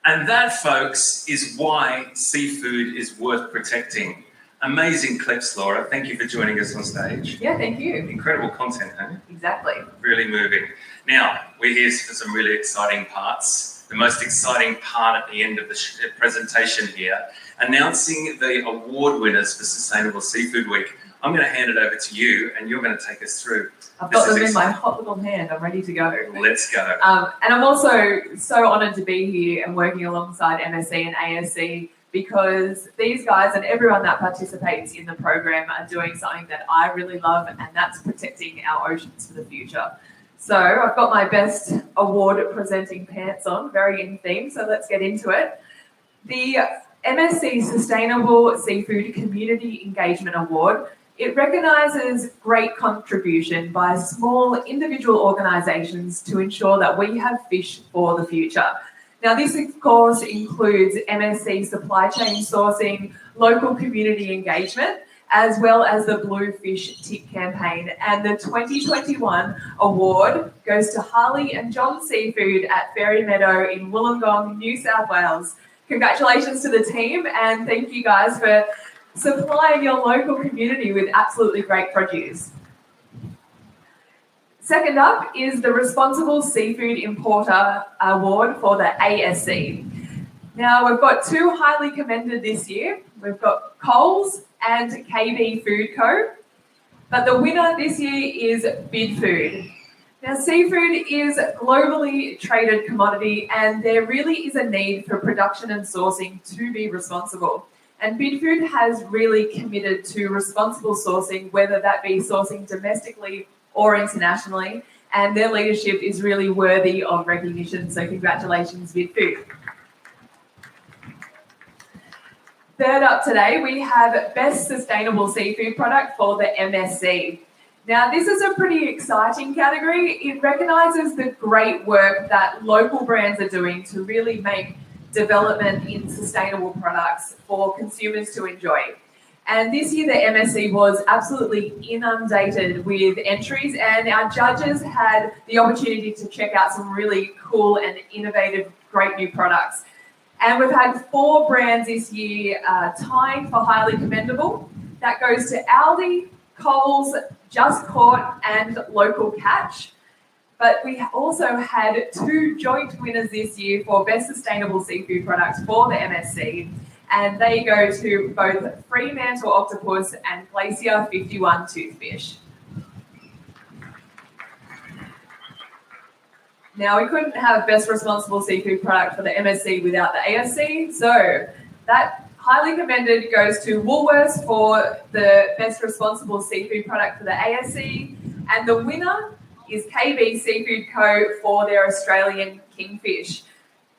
And that, folks, is why seafood is worth protecting. Amazing clips, Laura. Thank you for joining us on stage. Yeah, thank you. Incredible content, huh? Exactly. Really moving. Now, we're here for some really exciting parts. The most exciting part at the end of the presentation here, announcing the award winners for Sustainable Seafood Week. I'm going to hand it over to you, and you're going to take us through. I've got them in my hot little hand. I'm ready to go. Let's go. And I'm also so honoured to be here and working alongside MSC and ASC, because these guys and everyone that participates in the program are doing something that I really love, and that's protecting our oceans for the future. So I've got my best award presenting pants on, very in theme, so let's get into it. The MSC Sustainable Seafood Community Engagement Award It recognises great contribution by small individual organisations to ensure that we have fish for the future. Now, this of course includes MSC supply chain sourcing, local community engagement, as well as the Blue Fish Tick campaign. And the 2021 award goes to Harley and John Seafood at Fairy Meadow in Wollongong, New South Wales. Congratulations to the team, and thank you guys for supplying your local community with absolutely great produce. Second up is the Responsible Seafood Importer Award for the ASC. Now, we've got two highly commended this year. We've got Coles and KB Food Co. But the winner this year is Bid Food. Now, seafood is a globally traded commodity, and there really is a need for production and sourcing to be responsible. And Bid Food has really committed to responsible sourcing, whether that be sourcing domestically or internationally, and their leadership is really worthy of recognition. So congratulations, Bid Food. Third up today, we have Best Sustainable Seafood Product for the MSC. Now, this is a pretty exciting category. It recognises the great work that local brands are doing to really make development in sustainable products for consumers to enjoy. And this year, the MSC was absolutely inundated with entries, and our judges had the opportunity to check out some really cool and innovative, great new products. And we've had 4 brands this year tying for highly commendable. That goes to Aldi, Coles, Just Caught, and Local Catch. But we also had 2 joint winners this year for Best Sustainable Seafood Products for the MSC. And they go to both Fremantle Octopus and Glacier 51 Toothfish. Now, we couldn't have Best Responsible Seafood Product for the MSC without the ASC, so that highly commended goes to Woolworths for the Best Responsible Seafood Product for the ASC, and the winner is KB Seafood Co. for their Australian kingfish.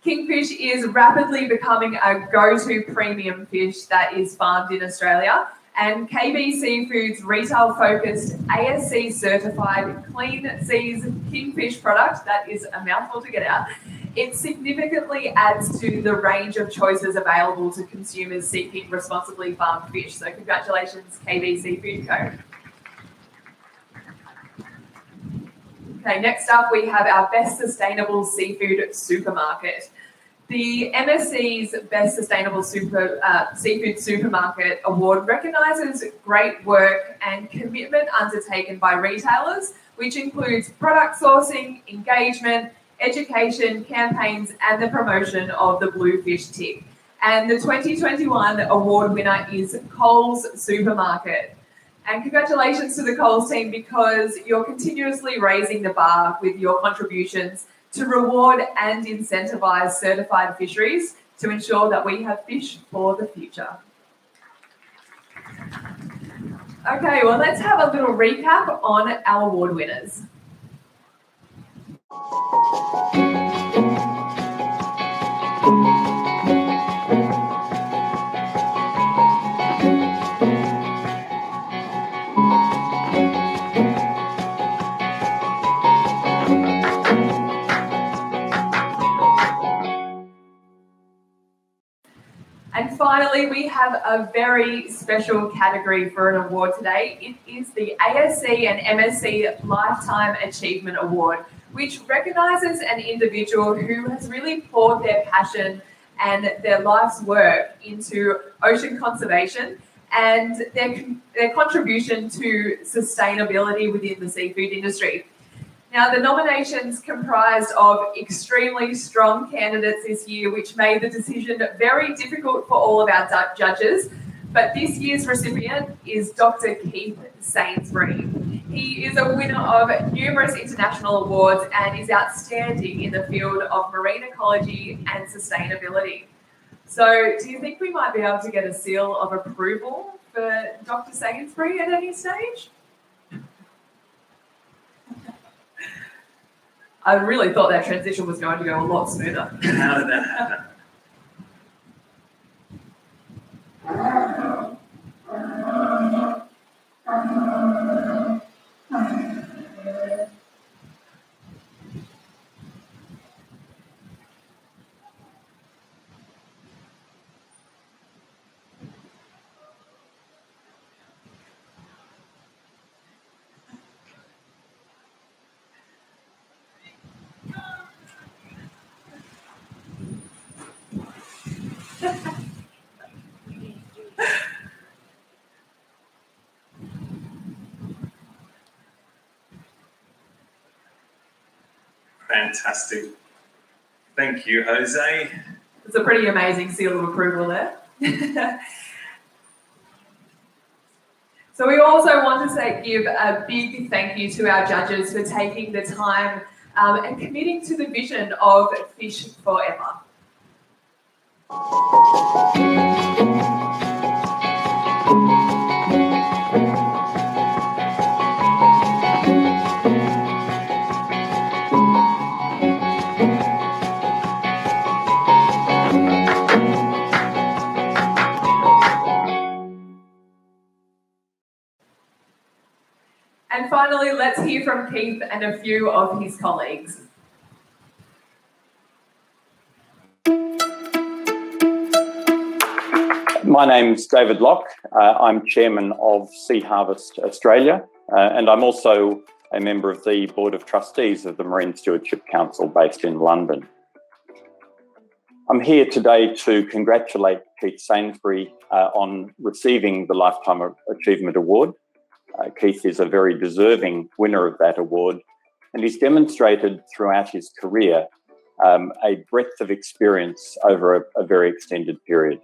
Kingfish is rapidly becoming a go-to premium fish that is farmed in Australia, and KB Seafood's retail-focused ASC-certified Clean Seas Kingfish product, that is a mouthful to get out, it significantly adds to the range of choices available to consumers seeking responsibly farmed fish. So congratulations, KB Seafood Co. Okay, next up we have our Best Sustainable Seafood Supermarket. The MSC's Best Sustainable Seafood Supermarket Award recognises great work and commitment undertaken by retailers, which includes product sourcing, engagement, education, campaigns, and the promotion of the Blue Fish Tick. And the 2021 award winner is Coles Supermarket. And congratulations to the Coles team, because you're continuously raising the bar with your contributions to reward and incentivise certified fisheries to ensure that we have fish for the future. Okay, well, let's have a little recap on our award winners. And finally, we have a very special category for an award today. It is the ASC and MSC Lifetime Achievement Award, which recognises an individual who has really poured their passion and their life's work into ocean conservation and their contribution to sustainability within the seafood industry. Now, the nominations comprised of extremely strong candidates this year, which made the decision very difficult for all of our judges. But this year's recipient is Dr. Keith Sainsbury. He is a winner of numerous international awards and is outstanding in the field of marine ecology and sustainability. So, do you think we might be able to get a seal of approval for Dr. Sainsbury at any stage? I really thought that transition was going to go a lot smoother. How did that happen? Fantastic. Thank you, Jose. It's a pretty amazing seal of approval there. So we also want to give a big thank you to our judges for taking the time and committing to the vision of Fish Forever. And finally, let's hear from Keith and a few of his colleagues. My name's David Locke. I'm chairman of Sea Harvest Australia, and I'm also a member of the Board of Trustees of the Marine Stewardship Council based in London. I'm here today to congratulate Keith Sainsbury on receiving the Lifetime Achievement Award. Keith is a very deserving winner of that award, and he's demonstrated throughout his career a breadth of experience over a very extended period.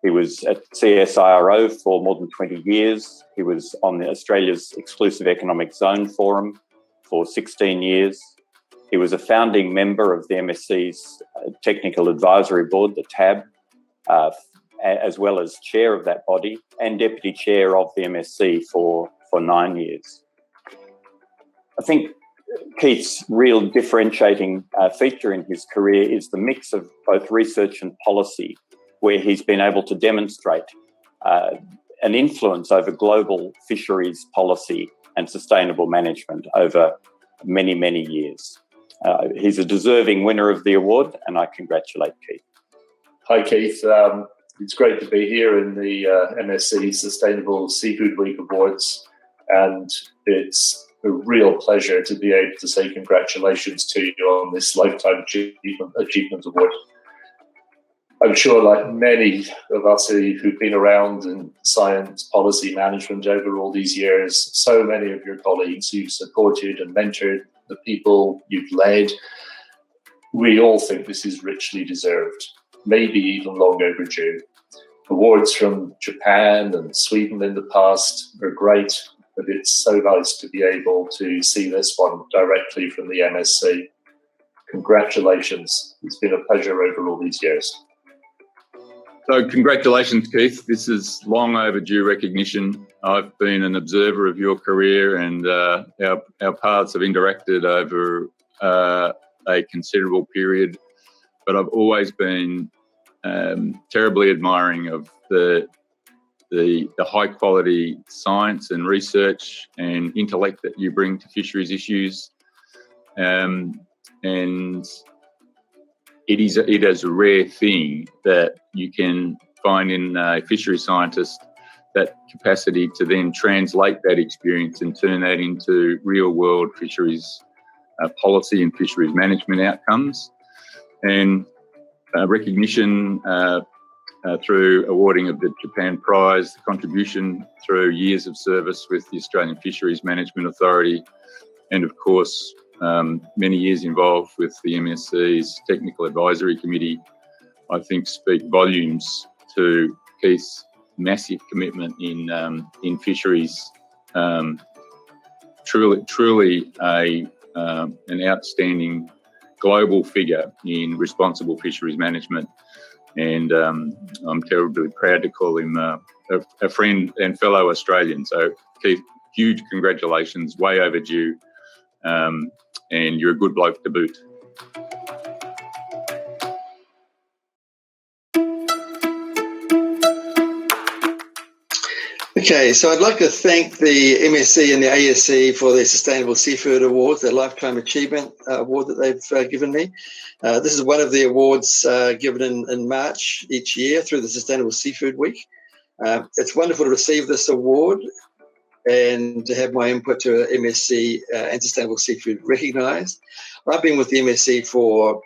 He was at CSIRO for more than 20 years. He was on Australia's Exclusive Economic Zone Forum for 16 years. He was a founding member of the MSC's Technical Advisory Board, the TAB, as well as chair of that body and deputy chair of the MSC for 9 years. I think Keith's real differentiating feature in his career is the mix of both research and policy, where he's been able to demonstrate an influence over global fisheries policy and sustainable management over many, many years. He's a deserving winner of the award, and I congratulate Keith. Hi, Keith. It's great to be here in the MSC Sustainable Seafood Week Awards, and it's a real pleasure to be able to say congratulations to you on this Lifetime Achievement Award. I'm sure, like many of us who've been around in science policy management over all these years, so many of your colleagues who've supported and mentored the people you've led, we all think this is richly deserved, maybe even long overdue. Awards from Japan and Sweden in the past are great, but it's so nice to be able to see this one directly from the MSC. Congratulations. It's been a pleasure over all these years. So congratulations, Keith. This is long overdue recognition. I've been an observer of your career, and our paths have interacted over a considerable period, but I've always been terribly admiring of the high quality science and research and intellect that you bring to fisheries issues. And it is a rare thing that you can find in a fishery scientist, that capacity to then translate that experience and turn that into real world fisheries policy and fisheries management outcomes. And recognition through awarding of the Japan Prize, the contribution through years of service with the Australian Fisheries Management Authority, and of course many years involved with the MSC's Technical Advisory Committee, I think speak volumes to Keith's massive commitment in fisheries. Truly an outstanding global figure in responsible fisheries management, and I'm terribly proud to call him a friend and fellow Australian. So Keith, huge congratulations, way overdue, and you're a good bloke to boot. Okay, so I'd like to thank the MSC and the ASC for their Sustainable Seafood Awards, their Lifetime Achievement Award that they've given me. This is one of the awards given in March each year through the Sustainable Seafood Week. It's wonderful to receive this award and to have my input to MSC and Sustainable Seafood recognised. I've been with the MSC for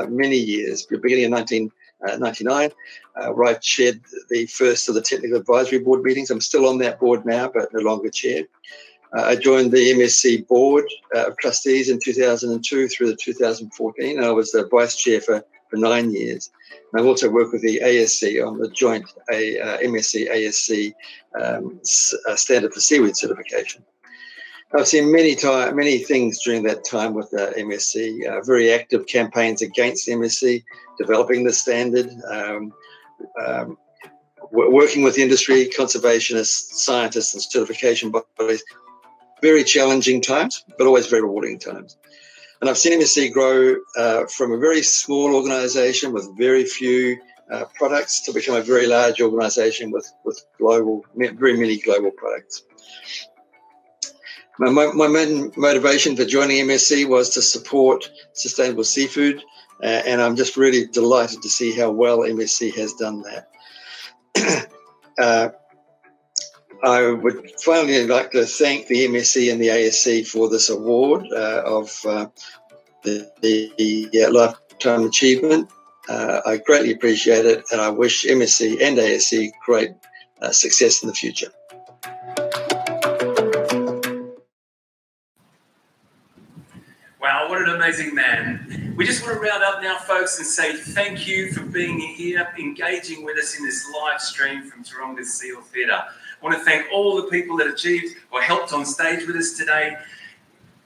many years, beginning in 1999, where I chaired the first of the Technical Advisory Board meetings. I'm still on that board now, but no longer chair. I joined the MSC board of trustees in 2002 through to 2014, and I was the vice chair for 9 years. And I've also worked with the ASC on the joint MSC-ASC Standard for Seaweed certification. I've seen many things during that time with MSC, very active campaigns against MSC, developing the standard, working with industry, conservationists, scientists and certification bodies. Very challenging times, but always very rewarding times. And I've seen MSC grow from a very small organisation with very few products to become a very large organisation with very many global products. My main motivation for joining MSC was to support sustainable seafood, and I'm just really delighted to see how well MSC has done that. I would finally like to thank the MSC and the ASC for this award of the Lifetime Achievement. I greatly appreciate it, and I wish MSC and ASC great success in the future. Wow, what an amazing man. We just want to round up now, folks, and say thank you for being here, engaging with us in this live stream from Taronga Seal Theatre. I want to thank all the people that achieved or helped on stage with us today.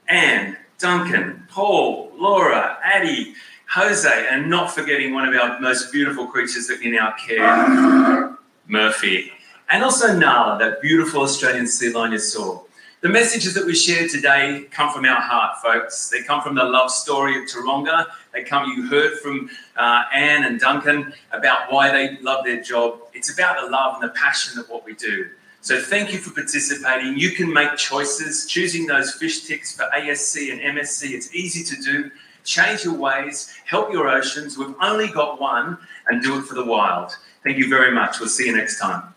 Anne, Duncan, Paul, Laura, Addie, Jose, and not forgetting one of our most beautiful creatures in our care, Murphy. And also Nala, that beautiful Australian sea lion you saw. The messages that we shared today come from our heart, folks. They come from the love story of Taronga. You heard from Anne and Duncan about why they love their job. It's about the love and the passion of what we do. So thank you for participating. You can make choices, choosing those fish ticks for ASC and MSC. It's easy to do. Change your ways, help your oceans. We've only got one, and do it for the wild. Thank you very much. We'll see you next time.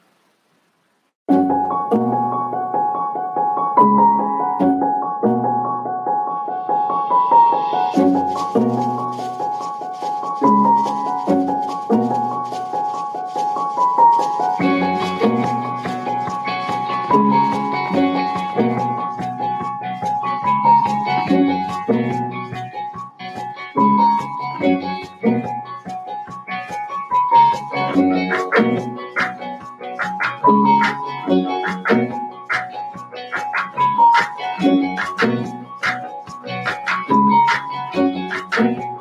Thank you.